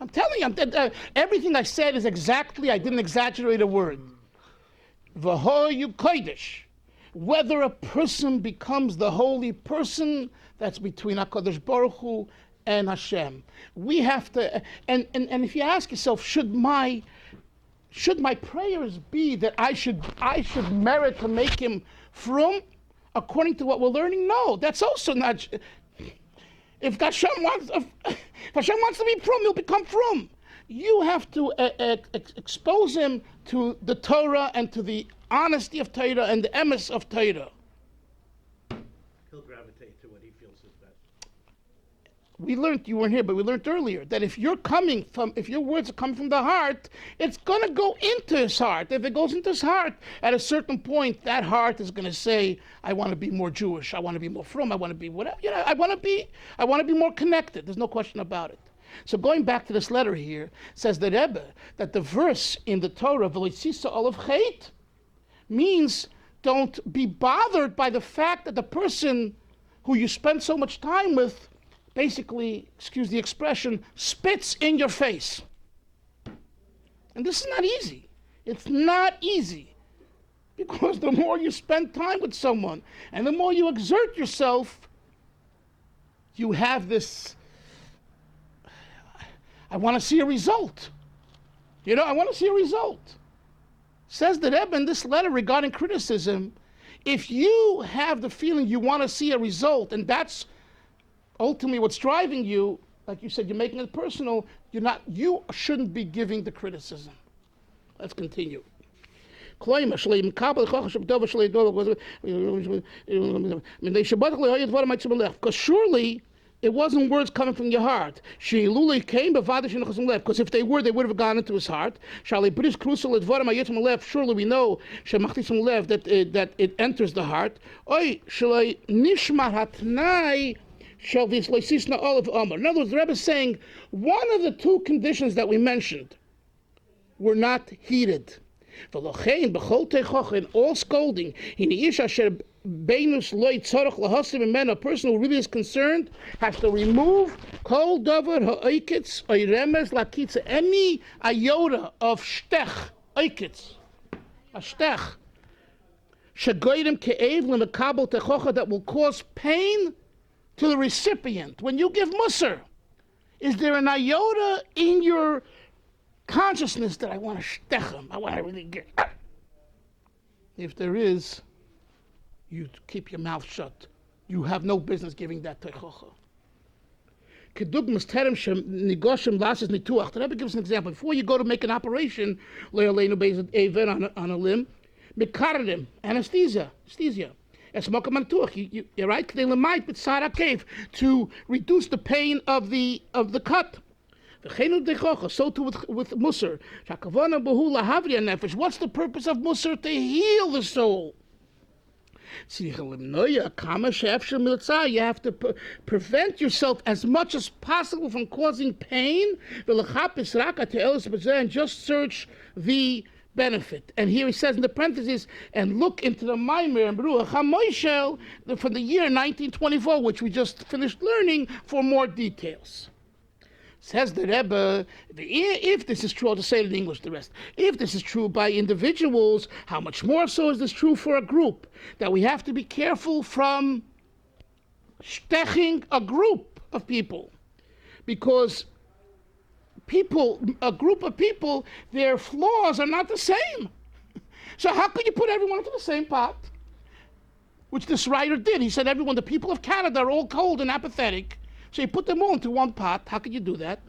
I'm telling you, everything I said is exactly, I didn't exaggerate a word. V'hoyu kodesh. Whether a person becomes the holy person, that's between HaKadosh Baruch Hu and Hashem. We have to, and if you ask yourself, should my prayers be that I should merit to make him frum, according to what we're learning? No, that's also not. If Hashem wants to be frum, he'll become frum. You have to expose him to the Torah and to the honesty of Torah and the emes of Torah. He'll gravitate to what he feels is best. We learned, you weren't here, but we learned earlier that if your words are coming from the heart, it's going to go into his heart. If it goes into his heart, at a certain point, that heart is going to say, I want to be more Jewish, I want to be more frum, I want to be whatever, I want to be more connected. There's no question about it. So going back to this letter here, says the Rebbe that the verse in the Torah, V'loisisa olav chet, means don't be bothered by the fact that the person who you spend so much time with basically, excuse the expression, spits in your face. And this is not easy. It's not easy. Because the more you spend time with someone and the more you exert yourself, you have this, I want to see a result. I want to see a result. Says the Rebbe in this letter regarding criticism, if you have the feeling you want to see a result, and that's ultimately what's driving you, like you said, you're making it personal, you shouldn't be giving the criticism. Let's continue. Because surely it wasn't words coming from your heart. Because if they were, they would have gone into his heart. Surely we know that it enters the heart. In other words, the Rebbe is saying one of the two conditions that we mentioned were not heeded. In all scolding, a person who really is concerned has to remove any iota of shtech, a shtech, that will cause pain to the recipient. When you give musar, is there an iota in your consciousness that I want to shtech him, I want to really get? If there is, you keep your mouth shut. You have no business giving that teichocha. The Rebbe gives an example. Before you go to make an operation, on a limb, anesthesia. You're right, to reduce the pain of the cut. So too with Musar. What's the purpose of Musar? To heal the soul. You have to prevent yourself as much as possible from causing pain, and just search the benefit. And here he says in the parentheses, and look into the Maimer and Baruch HaMoishel from the year 1924, which we just finished learning, for more details. Says the Rebbe, if this is true, I'll just say it in English, the rest. If this is true by individuals, how much more so is this true for a group? That we have to be careful from steching a group of people. Because a group of people, their flaws are not the same. So how could you put everyone into the same pot? Which this writer did. He said the people of Canada are all cold and apathetic. So you put them all into one pot. How could you do that?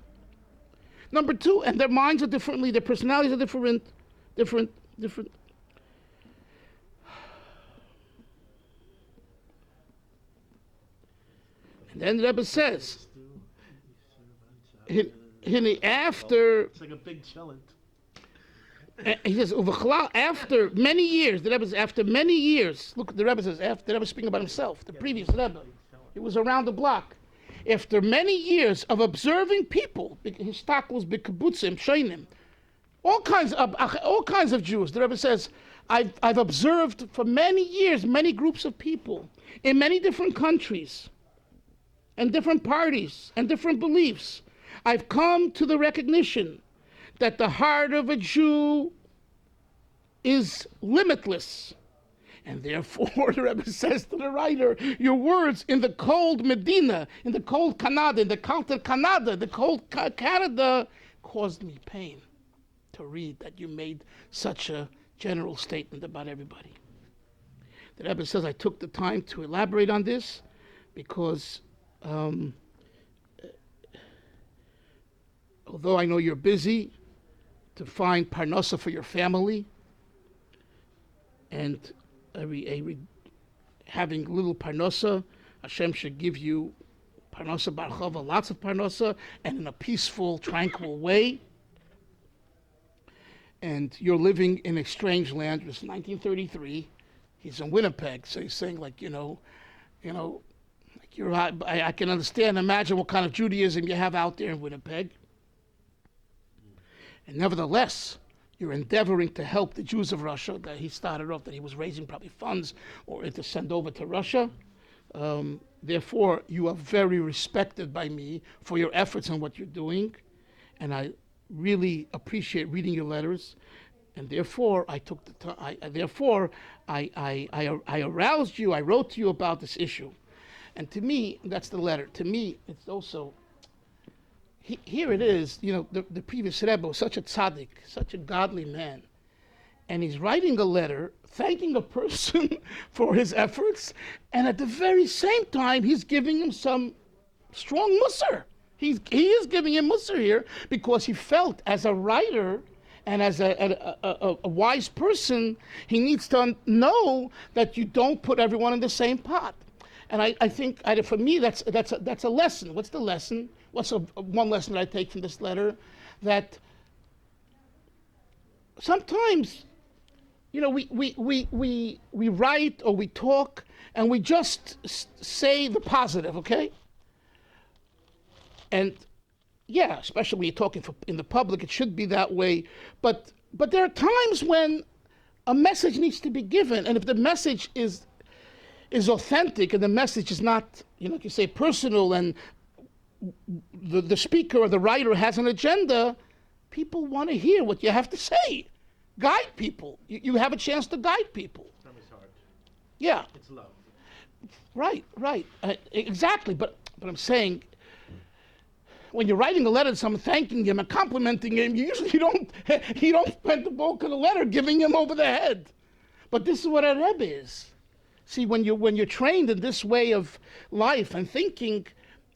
Number two, and their minds are differently, their personalities are different. And then the Rebbe says, after... It's like a big challenge. He says, after many years, the Rebbe says, after many years, look, the Rebbe says, after the Rebbe speaking about himself, the previous Rebbe, he was around the block. After many years of observing people, his stock was b'kibbutzim, shoinim, all kinds of Jews. The Rebbe says, I've observed for many years many groups of people in many different countries and different parties and different beliefs. I've come to the recognition that the heart of a Jew is limitless. And therefore, the Rebbe says to the writer, your words in the cold Medina, in the cold Canada, in the counter Canada, the cold Canada, caused me pain to read that you made such a general statement about everybody. The Rebbe says I took the time to elaborate on this because although I know you're busy to find parnasa for your family and having little parnasa, Hashem should give you parnasa bar chava, lots of parnasa, and in a peaceful, tranquil way. And you're living in a strange land. It was 1933. He's in Winnipeg, so he's saying like, like I can understand, imagine what kind of Judaism you have out there in Winnipeg. And nevertheless, you're endeavoring to help the Jews of Russia that he started off, that he was raising probably funds or to send over to Russia. Therefore, you are very respected by me for your efforts and what you're doing. And I really appreciate reading your letters. And therefore, I took the time. I aroused you. I wrote to you about this issue. And to me, that's the letter. To me, it's also, here it is, the previous Rebbe was such a tzaddik, such a godly man. And he's writing a letter thanking a person for his efforts. And at the very same time, he's giving him some strong musar. He is giving him musar here because he felt as a writer and as a wise person, he needs to know that you don't put everyone in the same pot. And I think, for me, that's a lesson. What's the lesson? What's one lesson that I take from this letter? That sometimes, we write or we talk and we just say the positive, okay? And yeah, especially when you're talking in the public, it should be that way. But there are times when a message needs to be given, and if the message is authentic and the message is not, like you say, personal, and the speaker or the writer has an agenda, people want to hear what you have to say. Guide people. You have a chance to guide people. It's not his heart. Yeah. It's love. Right. Exactly. But I'm saying, when you're writing a letter to someone thanking him and complimenting him, you usually don't spend the bulk of the letter giving him over the head. But this is what a Rebbe is. See, when you're trained in this way of life and thinking,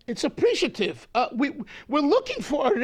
it's appreciative. We're looking for a